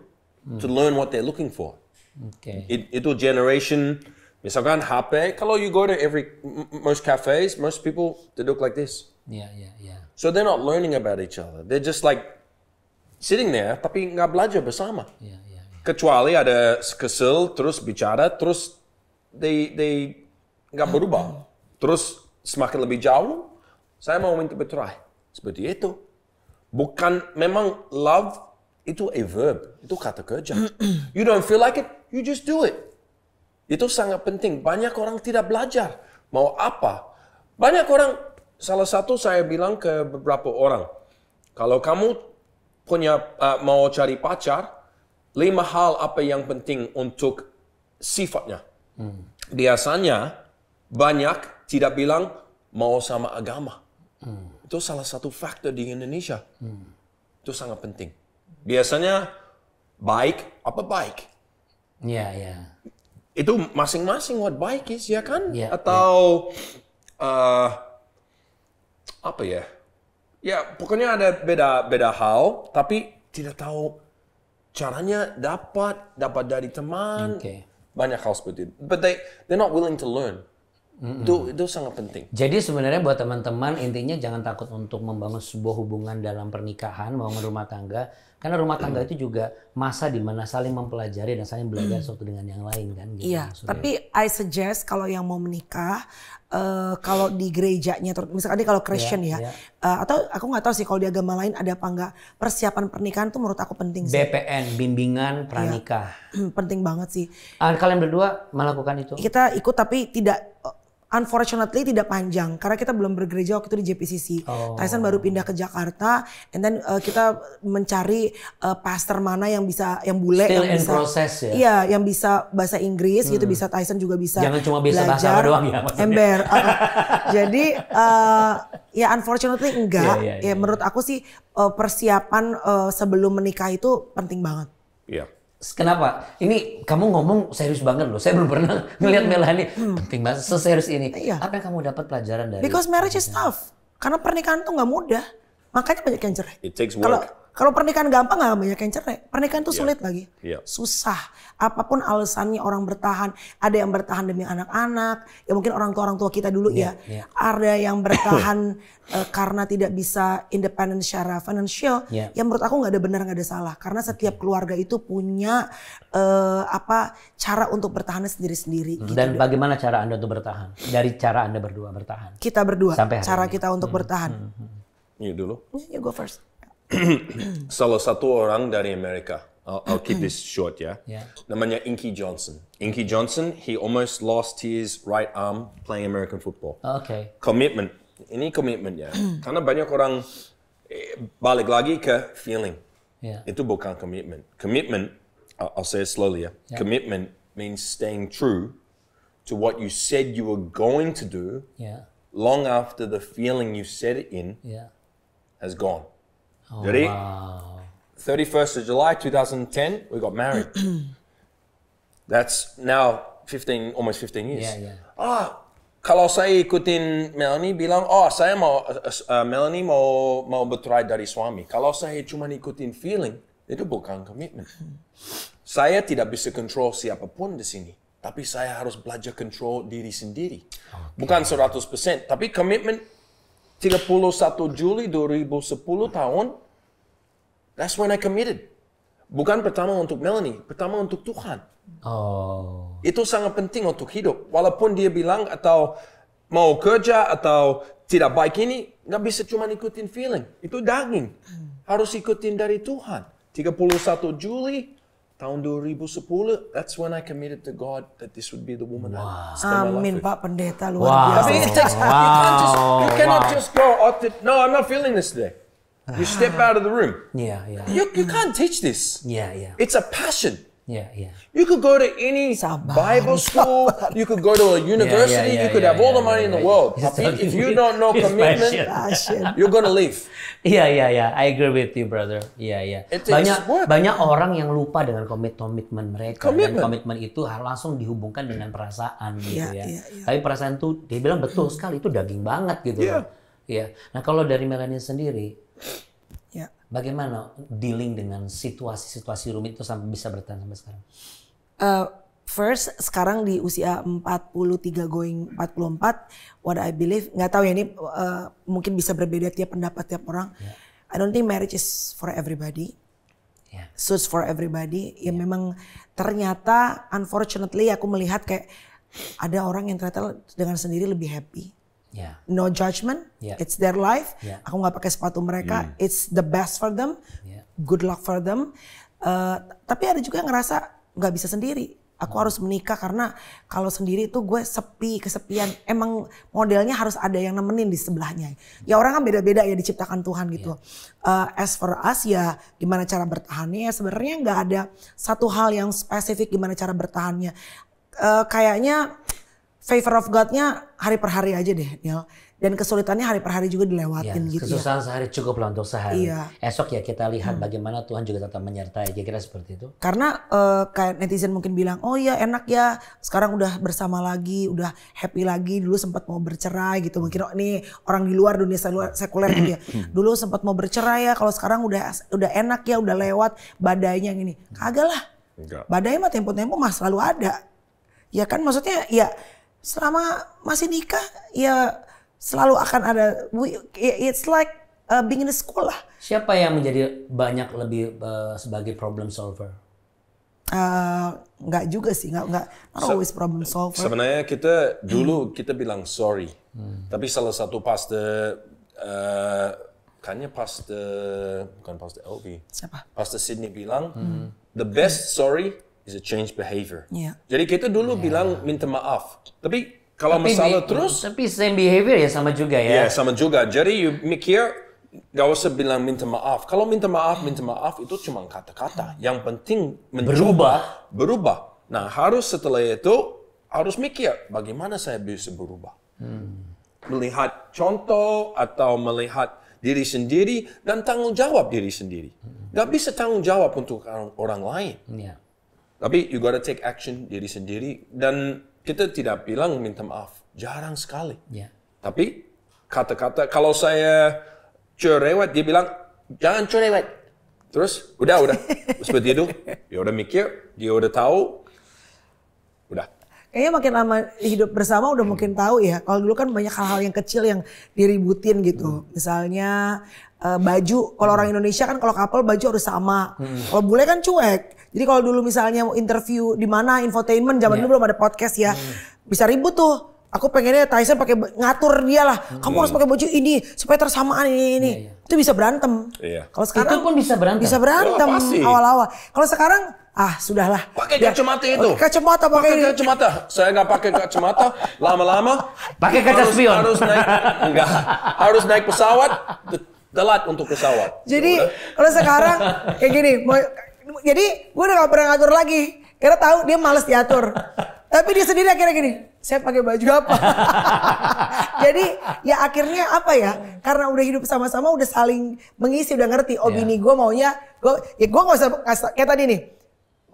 Speaker 3: to learn what they're looking for.
Speaker 2: Okay.
Speaker 3: Itu generation. Misalkan HP, kalau you go to most cafes, most people, they look like this.
Speaker 2: Yeah.
Speaker 3: So they're not learning about each other. They're just like sitting there, tapi nggak belajar bersama.
Speaker 2: Yeah.
Speaker 3: Kecuali ada kesel, terus bicara, terus they nggak berubah. Terus semakin lebih jauh, saya mau minta bercerai. Seperti itu. Bukan, memang love itu a verb, itu kata kerja. You don't feel like it, you just do it. Itu sangat penting. Banyak orang tidak belajar. Mau apa? Banyak orang, salah satu saya bilang ke beberapa orang, kalau kamu mau cari pacar, 5 hal apa yang penting untuk sifatnya. Biasanya, banyak tidak bilang mau sama agama. Itu salah satu faktor di Indonesia. Itu sangat penting. Biasanya, baik, apa baik?
Speaker 2: Iya.
Speaker 3: Itu masing-masing what baik is, ya kan?
Speaker 2: Yeah,
Speaker 3: Atau apa ya? Ya pokoknya ada beda hal, tapi tidak tahu caranya dapat dari teman.
Speaker 2: Okay.
Speaker 3: Banyak hal seperti itu. But they're not willing to learn. Itu sangat penting.
Speaker 2: Jadi sebenarnya buat teman-teman intinya jangan takut untuk membangun sebuah hubungan dalam pernikahan, membangun rumah tangga. Karena rumah tangga itu juga masa di mana saling mempelajari dan saling belajar satu dengan yang lain kan. Gitu,
Speaker 1: iya, tapi I suggest kalau yang mau menikah, kalau di gerejanya, misalkan kalau Christian atau aku nggak tahu sih kalau di agama lain ada apa enggak, persiapan pernikahan tuh menurut aku penting sih.
Speaker 2: BPN, bimbingan pranikah.
Speaker 1: Penting banget sih.
Speaker 2: Kalian berdua melakukan itu?
Speaker 1: Kita ikut tapi tidak unfortunately tidak panjang karena kita belum bergereja waktu itu di JPCC. Tyson baru pindah ke Jakarta, and then kita mencari pastor mana yang bule,
Speaker 2: Still
Speaker 1: yang
Speaker 2: in
Speaker 1: bisa,
Speaker 2: process ya.
Speaker 1: Iya, yang bisa bahasa Inggris gitu, bisa Tyson juga bisa.
Speaker 2: Jangan cuma bisa bahasa
Speaker 1: belajar,
Speaker 2: doang ya maksudnya.
Speaker 1: Ember. Jadi ya unfortunately enggak.
Speaker 2: Iya.
Speaker 1: Menurut aku sih persiapan sebelum menikah itu penting banget.
Speaker 3: Iya.
Speaker 2: Kenapa? Ini kamu ngomong serius banget loh. Saya belum pernah ngelihat Melanie penting banget seserius ini.
Speaker 1: Iya.
Speaker 2: Apa yang kamu dapat pelajaran dari?
Speaker 1: Because marriage is tough. Karena pernikahan tuh nggak mudah. Makanya banyak yang cerai.
Speaker 3: It takes work.
Speaker 1: Kalau pernikahan gampang nggak banyak yang cerai. Pernikahan tuh sulit lagi.
Speaker 3: Yeah.
Speaker 1: Susah. Apapun alasannya orang bertahan. Ada yang bertahan demi anak-anak. Ya mungkin orang tua kita dulu ya. Ada yang bertahan karena tidak bisa independen secara financial. Ya menurut aku nggak ada benar nggak ada salah. Karena setiap keluarga itu punya cara untuk bertahannya sendiri-sendiri. Gitu.
Speaker 2: Dan bagaimana cara Anda untuk bertahan? Dari cara Anda berdua bertahan.
Speaker 1: Kita berdua.
Speaker 2: Sampai hari
Speaker 1: cara
Speaker 2: ini.
Speaker 1: kita untuk bertahan.
Speaker 3: Iya dulu.
Speaker 1: You go first.
Speaker 3: Salah satu orang dari Amerika. I'll keep this short ya. Namanya Inky Johnson. Inky Johnson, he almost lost his right arm playing American football.
Speaker 2: Oke.
Speaker 3: Commitment. Ini commitment ya. Karena banyak orang balik lagi ke feeling. Itu bukan commitment. Commitment, I'll say it slowly ya. Commitment means staying true to what you said you were going to do long after the feeling you said it in has gone. Jadi, 31st of July 2010, we got married. That's now almost 15 years. Kalau saya ikutin Melanie bilang, saya mau Melanie mau bercerai dari suami. Kalau saya cuma ikutin feeling, itu bukan komitmen. Saya tidak bisa kontrol siapapun di sini, tapi saya harus belajar kontrol diri sendiri. Bukan 100%, tapi komitmen 31 Juli 2010 tahun, that's when I committed. Bukan pertama untuk Melanie, pertama untuk Tuhan. Itu sangat penting untuk hidup. Walaupun dia bilang atau mau kerja atau tidak baik ini, nggak bisa cuma ikutin feeling. Itu daging. Harus ikutin dari Tuhan. 31 Juli tahun 2010, that's when I committed to God that this would be the woman I spend my life
Speaker 1: Amin
Speaker 3: with.
Speaker 1: Pak Pendeta luar biasa.
Speaker 3: Tapi you cannot just go, no, I'm not feeling this today. You step out of the room. You can't teach this. It's a passion. You could go to any Bible school, you could go to a university, you could have all the money in the world. If you don't know commitment, you're gonna leave.
Speaker 2: I agree with you, brother. Banyak orang yang lupa dengan komitmen mereka. Dan komitmen itu langsung dihubungkan dengan perasaan gitu ya. Tapi perasaan itu dia bilang betul sekali, itu daging banget gitu. Nah kalau dari Melanie sendiri, bagaimana dealing dengan situasi-situasi rumit itu sampai bisa bertahan sampai sekarang?
Speaker 1: First, sekarang di usia 43 going 44, what I believe, nggak tahu ya ini mungkin bisa berbeda tiap pendapat tiap orang. I don't think marriage is for everybody. Suits for everybody. Ya memang ternyata unfortunately aku melihat kayak ada orang yang ternyata dengan sendiri lebih happy. No judgment, it's their life. Aku nggak pakai sepatu mereka, it's the best for them, good luck for them. Tapi ada juga yang ngerasa nggak bisa sendiri. Aku harus menikah karena kalau sendiri itu gue sepi, kesepian. Emang modelnya harus ada yang nemenin di sebelahnya. Ya orang kan beda-beda ya diciptakan Tuhan gitu. As for us ya gimana cara bertahannya ya sebenarnya nggak ada satu hal yang spesifik gimana cara bertahannya. Kayaknya favor of God-nya hari per hari aja deh, Neil. Dan kesulitannya hari per hari juga dilewatin gitu ya.
Speaker 2: Kesusahan sehari cukup lah untuk sehari. Esok ya kita lihat bagaimana Tuhan juga tetap menyertai. Kira-kira seperti itu. Karena
Speaker 1: kayak netizen mungkin bilang, oh ya enak ya sekarang udah bersama lagi, udah happy lagi. Dulu sempat mau bercerai gitu. Mungkin ini orang di luar dunia sekuler gitu ya. Dulu sempat mau bercerai ya, kalau sekarang udah enak ya, udah lewat badainya yang ini. Kagak lah. Badai mah tempo-tempo mah selalu ada. Ya kan maksudnya ya selama masih nikah ya selalu akan ada, it's like being in a sekolah.
Speaker 2: Siapa yang menjadi banyak lebih sebagai problem solver?
Speaker 1: Nggak juga sih, nggak always problem solver.
Speaker 3: Sebenarnya kita dulu kita bilang sorry, tapi salah satu pastor, kayaknya bukan pastor LV,
Speaker 1: siapa?
Speaker 3: Pastor Sydney bilang, the best sorry is a change behavior. Jadi kita dulu bilang minta maaf, tapi Kalau masalah terus,
Speaker 2: tapi same behavior ya sama juga ya.
Speaker 3: ya sama juga. Jadi you mikir gak usah bilang minta maaf. Kalau minta maaf itu cuma kata-kata. Yang penting mencoba berubah. Nah harus setelah itu harus mikir bagaimana saya bisa berubah. Melihat contoh atau melihat diri sendiri dan tanggung jawab diri sendiri. Gak bisa tanggung jawab untuk orang lain.
Speaker 2: Yeah.
Speaker 3: Tapi you gotta take action diri sendiri. Dan kita tidak bilang minta maaf. Jarang sekali.
Speaker 2: Yeah.
Speaker 3: Tapi kata-kata, kalau saya cerewet, dia bilang, jangan cerewet. Terus, udah. Seperti itu. Dia udah mikir, dia udah tahu. Udah.
Speaker 1: Kayaknya makin lama hidup bersama udah makin tahu ya. Kalau dulu kan banyak hal-hal yang kecil yang diributin gitu. Misalnya baju, kalau orang Indonesia kan kalau couple baju harus sama. Kalau bule kan cuek. Jadi kalau dulu misalnya mau interview di mana infotainment, zaman dulu belum ada podcast ya. Bisa ribut tuh. Aku pengennya Tyson pakai ngatur dia lah. Kamu harus pakai baju ini supaya tersamaan ini. Itu bisa berantem.
Speaker 3: Iya.
Speaker 1: Kalau sekarang
Speaker 2: itu pun bisa berantem.
Speaker 1: Bisa berantem
Speaker 3: pasti.
Speaker 1: awal-awal. Kalau sekarang sudahlah.
Speaker 3: Pakai kacamata itu.
Speaker 1: Kacamata
Speaker 3: Pakai
Speaker 1: pakai.
Speaker 3: kacamata. Saya nggak pakai kacamata. Lama-lama.
Speaker 2: Pakai kaca spion.
Speaker 3: Harus naik pesawat. Telat untuk pesawat.
Speaker 1: Jadi kalau sekarang kayak gini. Jadi gue udah gak pernah ngatur lagi. Karena tahu dia males diatur. Tapi dia sendiri akhirnya gini. Saya pakai baju apa? Jadi ya akhirnya apa ya? Karena udah hidup sama-sama udah saling mengisi, udah ngerti. Oh bini gue maunya. Gue gak usah kayak tadi nih.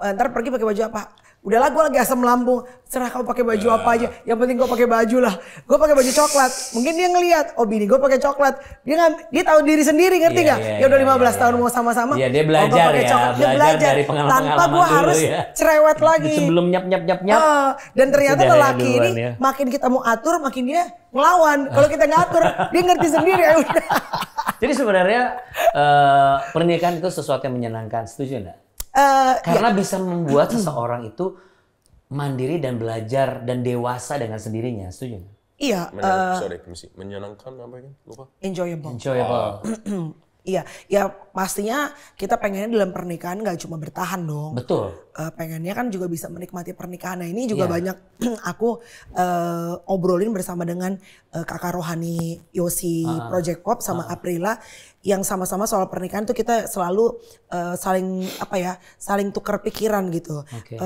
Speaker 1: Ntar pergi pakai baju apa? Udahlah gue lagi asam lambung, serah kamu pakai baju apa aja. Yang penting gue pakai baju lah. Gue pakai baju coklat. Mungkin dia ngelihat, oh bini gue pakai coklat. Dia tahu diri sendiri, ngerti gak? Ya udah 15 tahun mau sama-sama.
Speaker 2: Iya dia belajar
Speaker 1: dia belajar dari pengalaman tanpa gue harus cerewet lagi.
Speaker 2: Sebelum nyap.
Speaker 1: Dan ternyata lelaki ini makin kita mau atur, makin dia ngelawan. Kalau kita ngatur, dia ngerti sendiri. Ya udah.
Speaker 2: Jadi sebenarnya pernikahan itu sesuatu yang menyenangkan, setuju nggak? Karena bisa membuat seseorang itu mandiri dan belajar dan dewasa dengan sendirinya, setuju nggak?
Speaker 1: Iya.
Speaker 3: Menyenangkan apa ini? Lupa.
Speaker 1: Enjoyable. Iya, ya pastinya kita pengennya dalam pernikahan nggak cuma bertahan dong.
Speaker 2: Betul.
Speaker 1: Pengennya kan juga bisa menikmati pernikahan. Nah ini juga banyak aku obrolin bersama dengan kakak rohani Yosi Project Pop sama Aprila yang sama-sama soal pernikahan tuh kita selalu saling tukar pikiran gitu.
Speaker 2: Okay.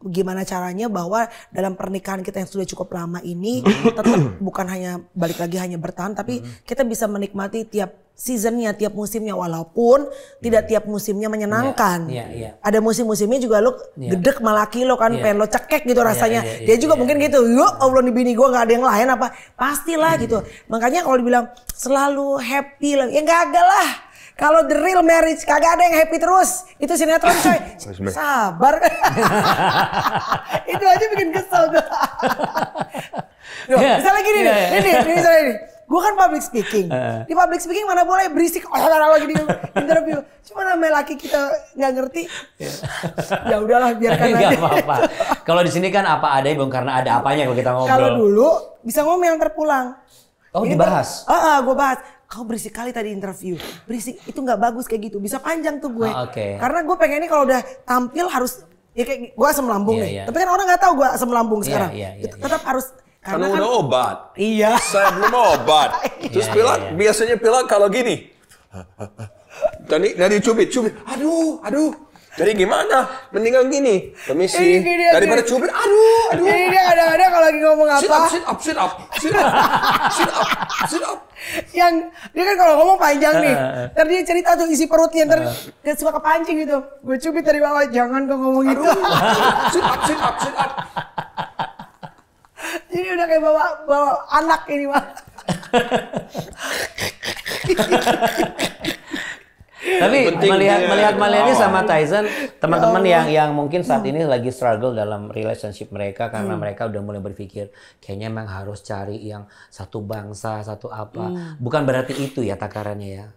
Speaker 1: Gimana caranya bahwa dalam pernikahan kita yang sudah cukup lama ini tetap bukan hanya balik lagi hanya bertahan tapi kita bisa menikmati tiap seasonnya, tiap musimnya walaupun tidak tiap musimnya menyenangkan. Ada musim-musimnya juga lo gedek malaki lo kan pengen lo cekek gitu rasanya. Dia juga mungkin gitu. Yo Allah nih bini gue gak ada yang lain apa. Pastilah gitu. Makanya kalau dibilang selalu happy lah. Ya gak ada lah. Kalau the real marriage kagak ada yang happy terus. Itu sinetron coy. Sabar. Itu aja bikin kesel gue. Misalnya gini nih. Ini misalnya ini. Gue kan public speaking. Di public speaking mana boleh berisik lagi di interview. Cuma namanya laki kita nggak ngerti. Ya udahlah biarkan aja.
Speaker 2: Gak apa-apa. Kalau di sini kan apa ada Bang karena ada apanya kalau kita ngobrol.
Speaker 1: Kalau dulu bisa ngomel terpulang.
Speaker 2: Oh dibahas?
Speaker 1: Gue bahas. Kau berisik kali tadi interview. Berisik itu nggak bagus kayak gitu. Bisa panjang tuh gue. Karena gue pengennya kalau udah tampil harus ya kayak gue asam lambung nih. Tapi kan orang nggak tahu gue asam lambung sekarang. Tetap harus.
Speaker 3: Karena udah obat.
Speaker 1: Iya.
Speaker 3: Saya belum obat. Terus biasanya pilot kalau gini. Tadi cubit. Aduh. Jadi gimana? Mendingan gini. Permisi. Daripada cubit. Aduh.
Speaker 1: Jadi dia kadang-kadang kalau lagi ngomong apa.
Speaker 3: Sit up.
Speaker 1: Yang dia kan kalau ngomong panjang nih. Ntar dia cerita tuh isi perutnya. Ntar dia suka kepancing gitu. Gue cubit dari bawah. Jangan kau ngomong itu.
Speaker 3: Sit up.
Speaker 1: Jadi udah kayak bawa anak ini mah.
Speaker 2: Tapi melihatnya sama Tyson, teman-teman yang mungkin saat ini lagi struggle dalam relationship mereka karena mereka udah mulai berpikir kayaknya emang harus cari yang satu bangsa, satu apa. Bukan berarti itu ya takarannya ya.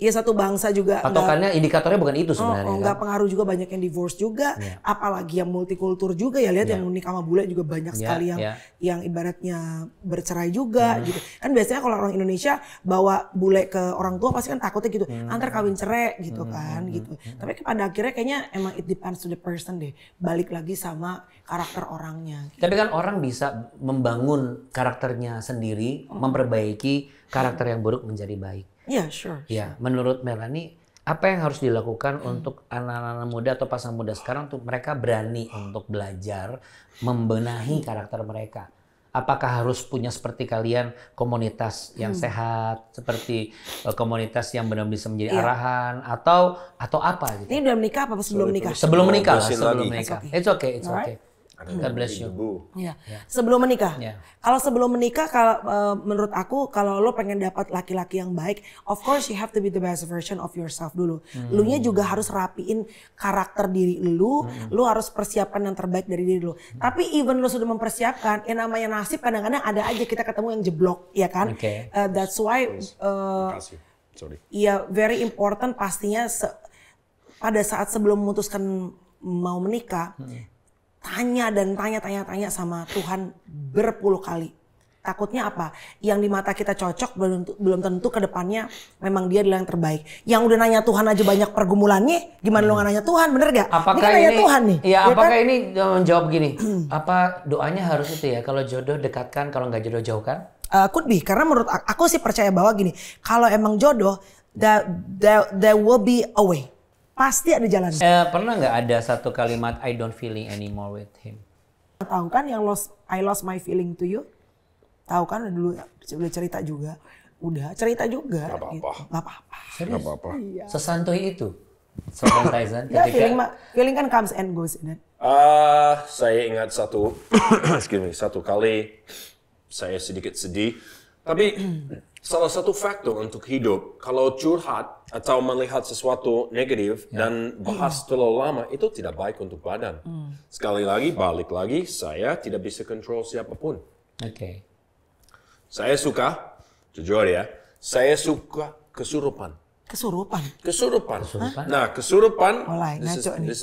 Speaker 1: Iya, satu bangsa juga.
Speaker 2: Patokannya indikatornya bukan itu sebenarnya.
Speaker 1: Nggak pengaruh juga, banyak yang divorce juga, apalagi yang multikultur juga ya, lihat yang nikah sama bule juga banyak sekali yang ibaratnya bercerai juga gitu. Kan biasanya kalau orang Indonesia bawa bule ke orang tua pasti kan takutnya gitu, antar kawin cerai gitu kan gitu. Tapi pada akhirnya kayaknya emang it depends to the person deh, balik lagi sama karakter orangnya. Gitu.
Speaker 2: Tapi kan orang bisa membangun karakternya sendiri, memperbaiki karakter yang buruk menjadi baik.
Speaker 1: Iya, sure.
Speaker 2: Ya, menurut Melanie, apa yang harus dilakukan untuk anak-anak muda atau pasangan muda sekarang untuk mereka berani untuk belajar membenahi karakter mereka? Apakah harus punya seperti kalian komunitas yang sehat, seperti komunitas yang benar bisa menjadi arahan, atau apa gitu?
Speaker 1: Ini udah menikah apa sebelum menikah?
Speaker 2: Sebelum menikah lah, sebelum
Speaker 3: lagi.
Speaker 2: menikah. It's okay, it's okay. God bless you.
Speaker 1: Ya. Sebelum menikah.
Speaker 2: Ya.
Speaker 1: Kalau sebelum menikah, kalau menurut aku kalau lo pengen dapat laki-laki yang baik, of course you have to be the best version of yourself dulu. Lu-nya juga harus rapiin karakter diri lu, lu harus persiapkan yang terbaik dari diri lu. Tapi even lu sudah mempersiapkan, yang namanya nasib kadang-kadang ada aja kita ketemu yang jeblok, ya kan?
Speaker 2: Okay.
Speaker 1: That's why iya, very important pastinya pada saat sebelum memutuskan mau menikah, tanya sama Tuhan berpuluh kali. Takutnya apa? Yang di mata kita cocok belum tentu ke depannya memang dia adalah yang terbaik. Yang udah nanya Tuhan aja banyak pergumulannya, gimana lo nggak nanya Tuhan, bener gak?
Speaker 2: Apakah
Speaker 1: ini kan nanya Tuhan nih.
Speaker 2: Iya, apakah kan? Ini menjawab gini, apa doanya harus itu ya, kalau jodoh dekatkan, kalau nggak jodoh jauhkan?
Speaker 1: Could be, karena menurut aku sih percaya bahwa gini, kalau emang jodoh, there will be a way. Pasti ada jalan.
Speaker 2: Pernah nggak ada satu kalimat I don't feeling anymore with him?
Speaker 1: Tahu kan yang I lost my feeling to you? Tahu kan dulu udah cerita juga. Udah cerita juga.
Speaker 3: Gak apa-apa.
Speaker 1: Gitu. Gak apa-apa.
Speaker 2: Serius?
Speaker 3: Gak apa-apa.
Speaker 1: Iya.
Speaker 2: Sesantuy itu? Seorang Tyson
Speaker 1: Ya,
Speaker 2: ketika...
Speaker 1: feeling kan comes and goes.
Speaker 3: Saya ingat satu kali saya sedikit sedih. Tapi salah satu faktor untuk hidup, kalau curhat atau melihat sesuatu negatif dan bahas terlalu lama, itu tidak baik untuk badan. Sekali lagi, balik lagi, saya tidak bisa kontrol siapapun.
Speaker 2: Oke.
Speaker 3: Saya suka, jujur ya, saya suka kesurupan.
Speaker 1: Kesurupan?
Speaker 3: Kesurupan. Nah, kesurupan,
Speaker 1: Mulai, ngaco nih.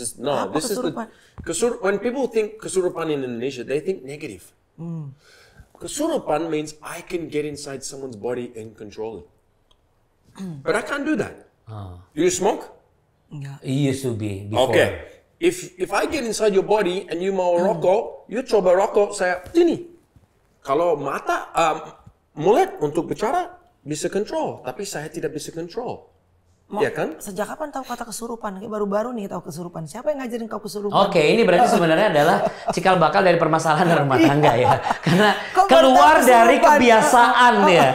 Speaker 3: when people think kesurupan in Indonesia, they think negative. Kesurupan means I can get inside someone's body and control it. But I can't do that. Do you smoke?
Speaker 1: Enggak.
Speaker 2: It used to be before.
Speaker 3: Okay. If I get inside your body and you mau rokok, you coba rokok, saya ini. Kalau mulut untuk bicara bisa control, tapi saya tidak bisa control. Ya kan?
Speaker 1: Sejak kapan tahu kata kesurupan? Kayak baru-baru nih tahu kesurupan. Siapa yang ngajarin kau kesurupan?
Speaker 2: Oke, ini berarti sebenarnya adalah cikal bakal dari permasalahan rumah tangga ya. Karena
Speaker 1: Kok
Speaker 2: keluar
Speaker 1: baru tahu
Speaker 2: dari
Speaker 1: kesurupan?
Speaker 2: kebiasaan ya.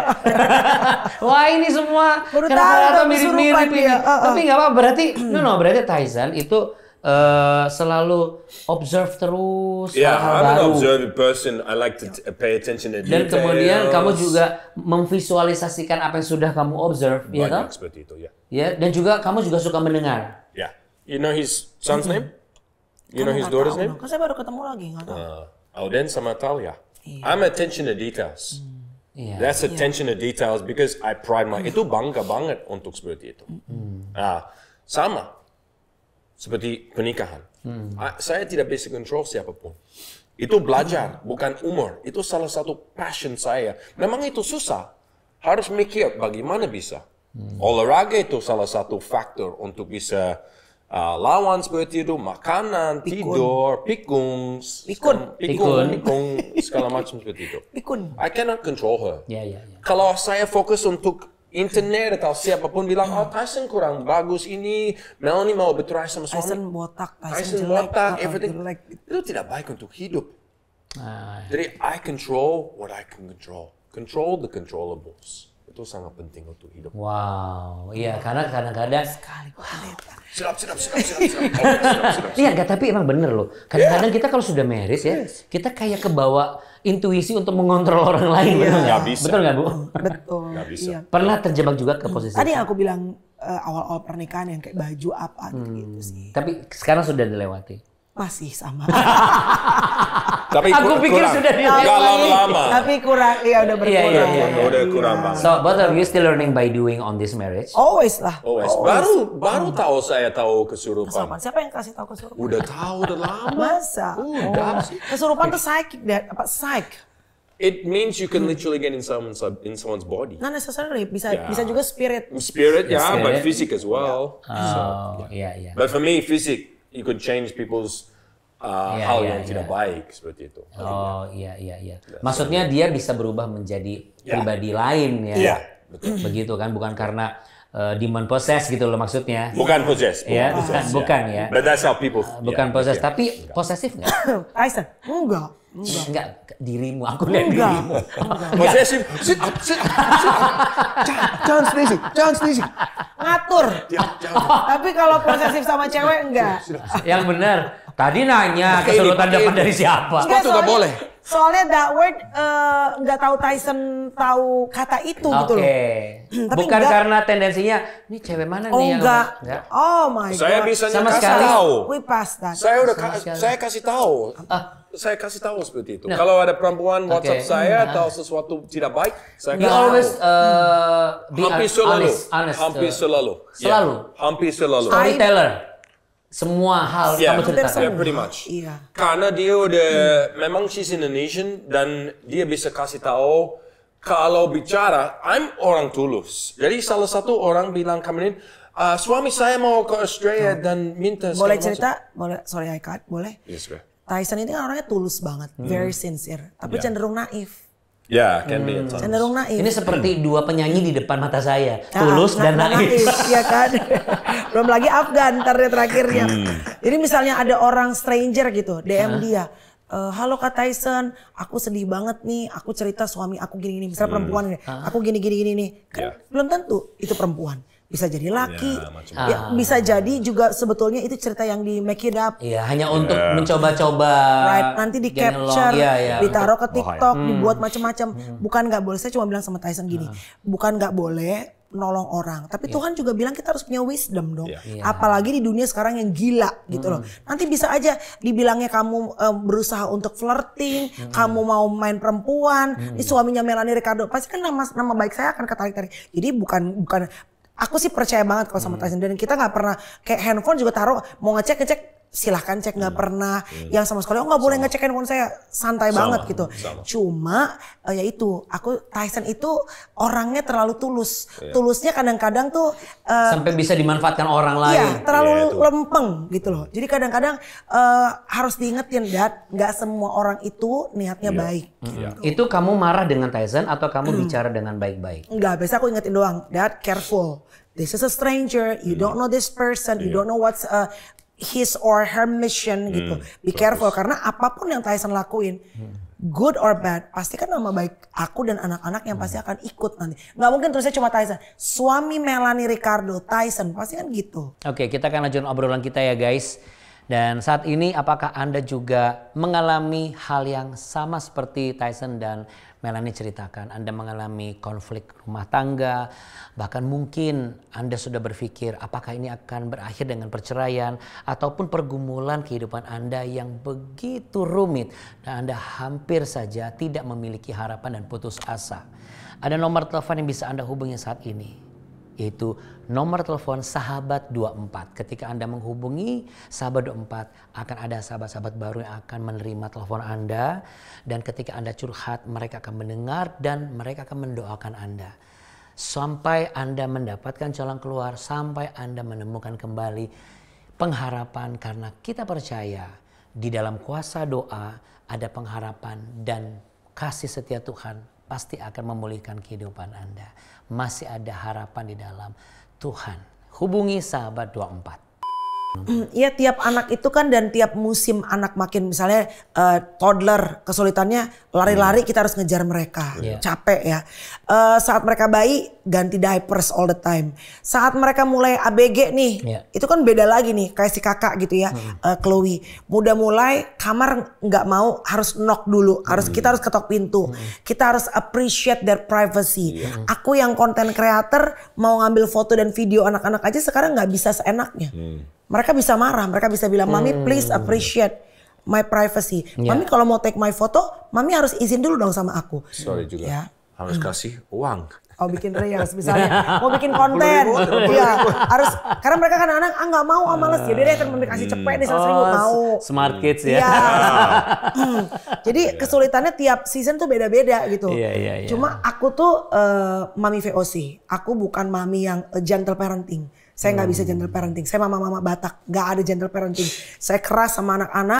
Speaker 2: Wah, ini semua
Speaker 1: Baru
Speaker 2: kenapa
Speaker 1: tahu
Speaker 2: mirip-mirip
Speaker 1: kesurupan
Speaker 2: ini.
Speaker 1: dia.
Speaker 2: Tapi nggak apa, berarti berarti Tyson itu selalu observe terus
Speaker 3: Yeah,
Speaker 2: hal-hal
Speaker 3: I'm an
Speaker 2: baru.
Speaker 3: observant person. I like to pay attention to
Speaker 2: Dan
Speaker 3: details.
Speaker 2: kemudian kamu juga memvisualisasikan apa yang sudah kamu observe, ya
Speaker 3: Banyak
Speaker 2: kan?
Speaker 3: seperti itu, ya.
Speaker 2: Ya, dan juga kamu juga suka mendengar.
Speaker 3: Yeah. You know his son's name? You know his
Speaker 1: Kamu nggak
Speaker 3: daughter's
Speaker 1: tahu
Speaker 3: name?
Speaker 1: dong. Kan saya baru ketemu lagi, nggak tahu.
Speaker 3: Alden sama Talia. I'm attention to details.
Speaker 2: Iya.
Speaker 3: That's attention to details because I pride itu bangga banget untuk seperti itu. Nah, sama seperti pernikahan. Saya tidak bisa kontrol siapapun. Itu belajar, bukan umur. Itu salah satu passion saya. Memang itu susah. Harus mikir bagaimana bisa. Olahraga itu salah satu faktor untuk bisa lawan seperti itu. Makanan, tidur, pikun, segala macam seperti itu.
Speaker 1: Pikun.
Speaker 3: I cannot control her.
Speaker 2: Ya.
Speaker 3: Kalau saya fokus untuk internet atau siapapun bilang, oh Tyson kurang bagus ini, Melanie mau bercerai sama suami.
Speaker 1: Tyson botak,
Speaker 3: Tyson
Speaker 1: jelek,
Speaker 3: botak, everything.
Speaker 1: jelek.
Speaker 3: Itu tidak baik untuk hidup.
Speaker 2: Nah,
Speaker 3: Jadi I control what I can control. Control the controllables. Itu sangat penting untuk hidup.
Speaker 2: wow, iya karena kadang-kadang
Speaker 1: Kali kok pendeta.
Speaker 3: Sedap.
Speaker 2: iya enggak, tapi emang bener loh. Kadang-kadang kita kalau sudah married ya, kita kayak kebawa intuisi untuk mengontrol orang lain.
Speaker 3: Nggak bisa.
Speaker 2: Betul nggak Bu?
Speaker 1: Betul.
Speaker 3: Nggak bisa.
Speaker 1: Iya.
Speaker 2: Pernah terjebak juga ke posisi
Speaker 1: Tadi
Speaker 2: itu?
Speaker 1: yang aku bilang awal-awal pernikahan yang kayak baju apa gitu sih.
Speaker 2: Tapi sekarang sudah dilewati.
Speaker 1: Masih sama.
Speaker 3: Tapi
Speaker 2: Aku pikir
Speaker 3: kurang.
Speaker 2: sudah di
Speaker 3: Nggak lama-lama.
Speaker 1: Tapi kurang, iya udah berkurang.
Speaker 2: Iya.
Speaker 3: Udah kurang banget.
Speaker 2: So, both of you still learning by doing on this marriage?
Speaker 1: Always lah.
Speaker 3: Baru tahu saya tahu kesurupan.
Speaker 1: Kesurupan. Siapa yang kasih tahu kesurupan?
Speaker 3: Udah tahu udah lama.
Speaker 1: Masa?
Speaker 3: Udah.
Speaker 1: Kesurupan tuh psychic, Dad. Apa psych?
Speaker 3: It means you can literally get in someone's body.
Speaker 1: Not necessarily. Bisa juga spirit.
Speaker 3: Spirit, yeah,
Speaker 2: Spirit.
Speaker 3: but physic as well.
Speaker 2: Oh, iya.
Speaker 3: But for me, physic, you could change people's hal yang tidak baik seperti itu.
Speaker 2: Oh, iya. Maksudnya dia bisa berubah menjadi pribadi lain ya.
Speaker 3: Iya, betul.
Speaker 2: Begitu kan, bukan karena demon possess gitu loh maksudnya.
Speaker 3: Bukan possess.
Speaker 2: Ya, bukan ya.
Speaker 3: But that's how people.
Speaker 2: Bukan possess, tapi posesif nggak?
Speaker 1: Tyson? Enggak.
Speaker 2: Enggak, dirimu. Aku lihat
Speaker 1: Enggak.
Speaker 2: dirimu.
Speaker 3: Possessive. Sit up. Jangan sneezy.
Speaker 1: Ngatur. Tapi kalau posesif sama cewek enggak.
Speaker 2: Yang benar. Tadi nanya kesulitan dapat dari siapa?
Speaker 3: Sepatu nggak boleh.
Speaker 1: Soalnya that word nggak tahu Tyson tahu kata itu gitu loh. Tapi
Speaker 2: Bukan
Speaker 1: enggak.
Speaker 2: karena tendensinya, ini cewek mana
Speaker 1: Oh
Speaker 2: nih yang
Speaker 1: enggak.
Speaker 2: enggak?
Speaker 1: Oh my
Speaker 3: Saya
Speaker 1: god.
Speaker 3: bisa
Speaker 2: Sama
Speaker 3: kasih
Speaker 2: sekali.
Speaker 3: tahu.
Speaker 1: We passed that.
Speaker 3: Saya kasih tahu. Saya kasih tahu seperti itu. Kalau ada perempuan WhatsApp saya atau sesuatu tidak baik, saya
Speaker 2: You
Speaker 3: kasih
Speaker 2: always
Speaker 3: tahu.
Speaker 2: be
Speaker 3: Hampir selalu.
Speaker 2: honest.
Speaker 3: Hampir selalu.
Speaker 2: Selalu?
Speaker 3: Yeah. Hampir selalu.
Speaker 2: Storyteller. Semua hal
Speaker 3: Yeah,
Speaker 2: kamu ceritakan.
Speaker 3: yeah, pretty much.
Speaker 1: Iya.
Speaker 3: Karena dia udah, memang she's Indonesian dan dia bisa kasih tahu kalau bicara, I'm orang tulus. Jadi salah satu orang bilang kemarin, suami saya mau ke Australia dan minta
Speaker 1: Boleh
Speaker 3: segala
Speaker 1: cerita? Boleh. Sorry I cut. Boleh.
Speaker 3: macam. Yes, sir.
Speaker 1: Tyson ini kan orangnya tulus banget, very sincere, tapi cenderung naif.
Speaker 3: Yeah, can be at times.
Speaker 1: Cenderung naif.
Speaker 2: Ini seperti dua penyanyi di depan mata saya, tulus dan naif.
Speaker 1: Iya kan? Belum lagi Afgan ntar dia terakhirnya. Jadi misalnya ada orang stranger gitu, DM dia. Halo Kak Tyson, aku sedih banget nih, aku cerita suami aku gini-gini. Misalnya perempuan nih, aku gini-gini nih. Kan belum tentu itu perempuan. Bisa jadi laki, ya, bisa jadi juga sebetulnya itu cerita yang di make it up.
Speaker 2: Iya, hanya untuk mencoba-coba.
Speaker 1: Right, nanti di
Speaker 2: getting along.
Speaker 1: capture,
Speaker 2: Iya.
Speaker 1: ditaruh ke TikTok, dibuat macam-macam. Bukan nggak boleh, saya cuma bilang sama Tyson gini, bukan nggak boleh nolong orang, tapi Tuhan juga bilang kita harus punya wisdom dong. Apalagi di dunia sekarang yang gila gitu loh. Nanti bisa aja dibilangnya kamu berusaha untuk flirting, kamu mau main perempuan, ini suaminya Melanie Ricardo, pasti kan nama baik saya akan ketarik-tarik. Jadi bukan aku sih percaya banget kalau sama Tyson, dan kita nggak pernah kayak handphone juga taruh mau ngecek silahkan cek, nggak pernah yang sama sekali nggak boleh ngecek handphone saya, santai banget gitu. Cuma ya itu Tyson itu orangnya terlalu tulus, tulusnya kadang-kadang tuh
Speaker 2: Sampai bisa dimanfaatkan orang lain.
Speaker 1: iya terlalu lempeng gitu loh. Jadi kadang-kadang harus diingetin, Dad, nggak semua orang itu niatnya baik.
Speaker 2: Itu kamu marah dengan Tyson atau kamu bicara dengan baik-baik?
Speaker 1: Enggak, biasa aku ingetin doang, Dad, careful. This is a stranger, you don't know this person, you don't know what's his or her mission gitu. Be careful, karena apapun yang Tyson lakuin, good or bad, pasti kan nama baik aku dan anak-anak yang pasti akan ikut nanti. Nggak mungkin terusnya cuma Tyson. Suami Melanie Ricardo, Tyson, pasti kan gitu.
Speaker 2: Oke, kita akan lanjutkan obrolan kita ya guys. Dan saat ini apakah Anda juga mengalami hal yang sama seperti Tyson dan Melanie ceritakan? Anda mengalami konflik rumah tangga, bahkan mungkin Anda sudah berpikir apakah ini akan berakhir dengan perceraian ataupun pergumulan kehidupan Anda yang begitu rumit dan Anda hampir saja tidak memiliki harapan dan putus asa. Ada nomor telepon yang bisa Anda hubungi saat ini, yaitu nomor telepon Sahabat 24. Ketika Anda menghubungi Sahabat 24, akan ada sahabat-sahabat baru yang akan menerima telepon Anda. Dan ketika Anda curhat, mereka akan mendengar dan mereka akan mendoakan Anda. Sampai Anda mendapatkan jalan keluar, sampai Anda menemukan kembali pengharapan. Karena kita percaya di dalam kuasa doa ada pengharapan dan kasih setia Tuhan pasti akan memulihkan kehidupan Anda. Masih ada harapan di dalam Tuhan. Hubungi Sahabat 24.
Speaker 1: Iya, tiap anak itu kan, dan tiap musim anak makin, misalnya toddler kesulitannya lari-lari, kita harus ngejar mereka, capek ya. Saat mereka bayi ganti diapers all the time. Saat mereka mulai ABG nih, itu kan beda lagi nih, kayak si kakak gitu ya, Chloe. Udah mulai kamar nggak mau, harus knock dulu, kita harus ketok pintu, kita harus appreciate their privacy. Aku yang content creator mau ngambil foto dan video anak-anak aja sekarang nggak bisa seenaknya. Mereka bisa marah, mereka bisa bilang, "Mami please appreciate my privacy. Mami kalau mau take my foto, Mami harus izin dulu dong sama aku."
Speaker 3: Sorry juga.
Speaker 1: Ya.
Speaker 3: Harus kasih uang.
Speaker 1: Oh bikin reels misalnya, mau bikin konten, iya harus, karena mereka kan anak nggak mau, males, jadi dia akan dikasih cepet nih 100.000 mau.
Speaker 2: Smart kids ya.
Speaker 1: Iya. Jadi kesulitannya tiap season tuh beda-beda gitu.
Speaker 2: Iya.
Speaker 1: Cuma aku tuh mami VOC, aku bukan mami yang gentle parenting. Saya nggak bisa gentle parenting, saya mama-mama Batak, nggak ada gentle parenting. Saya keras sama anak-anak.